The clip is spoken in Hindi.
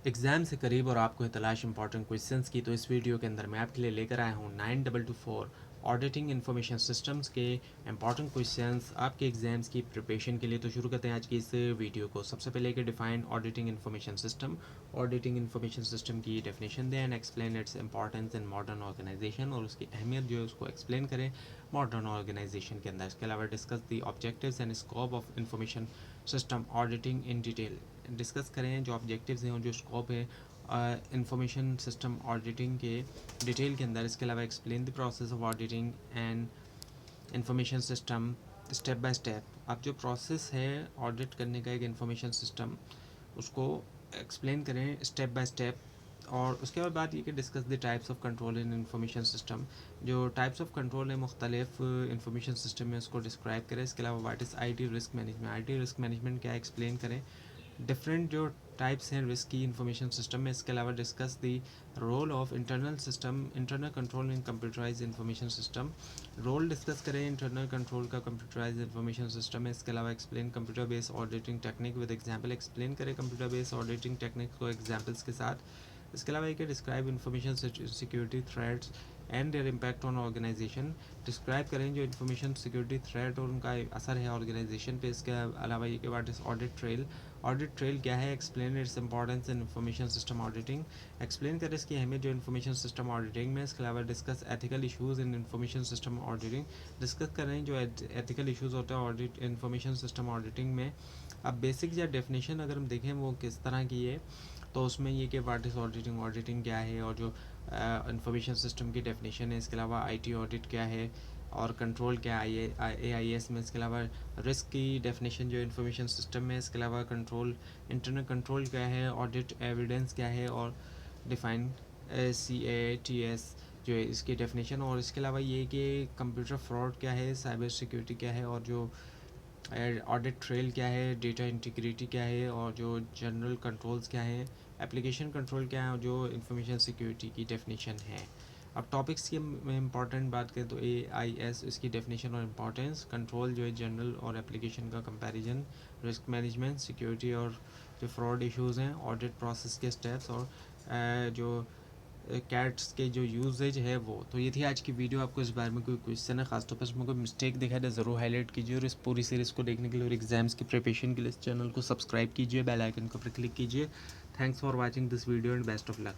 एग्ज़ाम से करीब और आपको है तलाश इंपॉर्टेंट क्वेश्चंस की, तो इस वीडियो के अंदर मैं आपके लिए लेकर आया हूँ 9224 ऑडिटिंग इन्फॉर्मेशन सिस्टम्स के इंपॉर्टेंट क्वेश्चंस आपके एग्जाम्स की प्रिपरेशन के लिए। तो शुरू करते हैं आज की इस वीडियो को। सबसे पहले कि define auditing information system. Auditing information system की डेफिनेशन दें and explain its importance in modern organisation, और उसकी अहमियत जो है उसको एक्सप्लेन करें मॉडर्न ऑर्गेनाइजेशन के अंदर। इसके अलावा discuss the objectives and scope of information system auditing in detail. Discuss करें जो ऑब्जेक्टिव्स हैं और जो स्कोप है इंफॉर्मेशन सिस्टम ऑडिटिंग के डिटेल के अंदर। इसके अलावा explain the process of auditing and information system step by step. अब जो प्रोसेस है ऑडिट करने का एक इंफॉर्मेशन सिस्टम, उसको एक्सप्लेन करें स्टेप बाय स्टेप। और उसके बाद बात ये कि discuss the types of control in information system. जो टाइप्स ऑफ कंट्रोल है मुख्तलिफ इंफॉर्मेशन सिस्टम में, उसको डिस्क्राइब करें। इसके अलावा what is IT risk management, IT risk management क्या एक्सप्लेन करें। डिफरेंट जो टाइप्स हैं रिस्क की इंफॉर्मेशन सिस्टम में। इसके अलावा discuss the role of internal system internal control in computerise information system. Role discuss करें इंटरनल कंट्रोल का कंप्यूटराइज इंफॉर्मेशन सिस्टम में। इसके अलावा explain computer based auditing technique with example. Explain करें कंप्यूटर बेस्ड ऑडिटिंग टेक्निक को एग्जाम्पल्स के साथ। इसके अलावा एक describe information security threats and their impact on organisation. Describe करें जो इन्फॉर्मेशन सिक्योरिटी थ्रेट और उनका असर है ऑर्गेनाइजेशन पे। इसके अलावा ये कि what is audit trail, audit trail क्या है। एक्सप्लेन इट्स इंपॉर्टेंस इन इंफॉर्मेशन सिस्टम ऑडिटिंग। एक्सप्लेन करें इसकी अहमियत जो इंफॉर्मेशन सिस्टम ऑडिटिंग में। इसके अलावा डिस्कस एथिकल इशूज़ इन इंफॉर्मेशन सिस्टम ऑडिटिंग। डिस्कस करें जो एथिकल इशूज़ होते हैं ऑडिट इंफॉर्मेशन सिस्टम ऑडिटिंग में। अब बेसिक या डेफिनेशन अगर हम देखें वो किस तरह की है, तो उसमें ये कि व्हाट इज़ ऑडिटिंग, ऑडिटिंग क्या है, और जो इंफॉर्मेशन सिस्टम की डेफिनेशन है। इसके अलावा आईटी ऑडिट क्या है और कंट्रोल क्या है AIS में। इसके अलावा रिस्क की डेफिनेशन जो इंफॉर्मेशन सिस्टम में। इसके अलावा कंट्रोल इंटरनल कंट्रोल क्या है, ऑडिट एविडेंस क्या है, और डिफाइन CATS जो है इसकी डेफिनेशन। और इसके अलावा ये कि कंप्यूटर फ्रॉड क्या है, साइबर सिक्योरिटी क्या है, और जो ऑडिट ट्रेल क्या है, डेटा इंटीग्रिटी क्या है, और जो जनरल कंट्रोल्स क्या है, एप्लीकेशन कंट्रोल क्या है, और जो इंफॉर्मेशन सिक्योरिटी की डेफिनेशन है। अब टॉपिक्स की में इंपॉर्टेंट बात करें तो AIS इसकी डेफिनेशन और इम्पॉर्टेंस, कंट्रोल जो है जनरल और एप्लीकेशन का कंपैरिजन, रिस्क मैनेजमेंट, सिक्योरिटी और जो फ्रॉड इश्यूज़ हैं, ऑडिट प्रोसेस के स्टेप्स, और जो कैट्स के जो यूजेज है वो। तो ये थी आज की वीडियो। आपको इस बारे में कोई क्वेश्चन है, खासतौर पर इसमें कोई मिस्टेक दिखाई दे ज़रूर हाईलाइट कीजिए, और इस पूरी सीरीज़ को देखने के लिए और एग्जाम्स की प्रिपरेशन के लिए इस चैनल को सब्सक्राइब कीजिए, बेल आइकन को पर क्लिक कीजिए। Thanks for watching this video and best of luck.